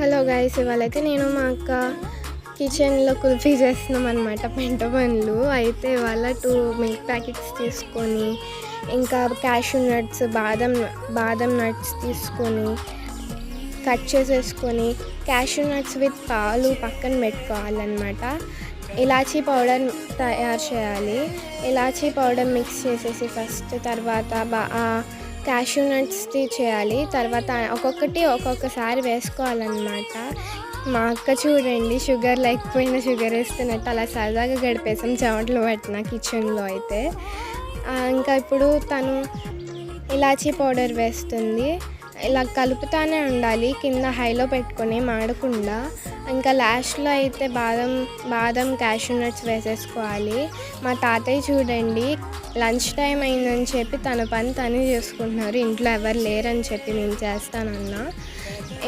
Hello guys, ఇవాళైతే నేను మా అక్క కిచెన్లో కుల్ఫీ చేస్తున్నాం అనమాట. పెంట పనులు అయితే ఇవాళ 2 మిల్క్ ప్యాకెట్స్ తీసుకొని, ఇంకా క్యాషూ నట్స్, బాదం నట్స్ తీసుకొని కట్ చేసేసుకొని, క్యాషూ నట్స్ విత్ పాలు పక్కన పెట్టుకోవాలన్నమాట. ఇలాచీ పౌడర్ తయారు చేయాలి. ఇలాచీ పౌడర్ మిక్స్ చేసేసి ఫస్ట్, తర్వాత క్యాషూ నట్స్ది చేయాలి. తర్వాత ఒక్కొక్కసారి వేసుకోవాలన్నమాట. మా అక్క చూడండి, షుగర్ లేకపోయినా షుగర్ వేస్తున్నట్టు అలా సరదాగా గడిపేసాం చెమటలు పట్టిన కిచెన్లో అయితే. ఇంకా ఇప్పుడు తను ఇలాచీ పౌడర్ వేస్తుంది. ఇలా కలుపుతానే ఉండాలి, కింద హైలో పెట్టుకొని మాడకుండా. ఇంకా లాస్ట్లో అయితే బాదం క్యాషూ నట్స్ వేసేసుకోవాలి. మా తాతయ్య చూడండి, లంచ్ టైం అయిందని చెప్పి తన పని తనే చేసుకుంటున్నారు. ఇంట్లో ఎవరు లేరని చెప్పి నేను చేస్తానన్నా.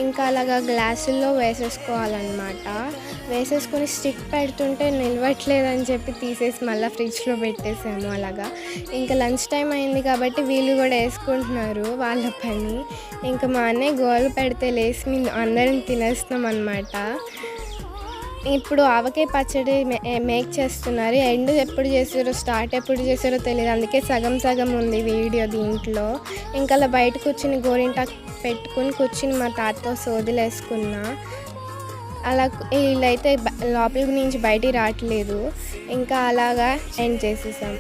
ఇంకా అలాగా గ్లాసుల్లో వేసేసుకోవాలన్నమాట. వేసేసుకొని స్టిక్ పెడుతుంటే నిలవట్లేదని చెప్పి తీసేసి మళ్ళీ ఫ్రిడ్జ్లో పెట్టేసాము అలాగా. ఇంకా లంచ్ టైం అయింది కాబట్టి వీళ్ళు కూడా వేసుకుంటున్నారు వాళ్ళ పని. ఇంకా మా అన్నయ్య గోలు పెడితే లేసి మేము అందరం తినేస్తున్నాం అన్నమాట. ఇప్పుడు ఆవకాయ పచ్చడి మేక్ చేస్తున్నారు. ఎండ్ ఎప్పుడు చేసారో స్టార్ట్ ఎప్పుడు చేసారో తెలియదు, అందుకే సగం ఉంది వీడియో దీంట్లో. ఇంకా అలా బయట కూర్చుని గోరింటాకు పెట్టుకుని కూర్చుని మా తాతతో సోదులు వేసుకున్నా. అలా వీళ్ళైతే లోపల నుంచి బయటికి రావట్లేదు. ఇంకా అలాగా ఎండ్ చేసేసాం.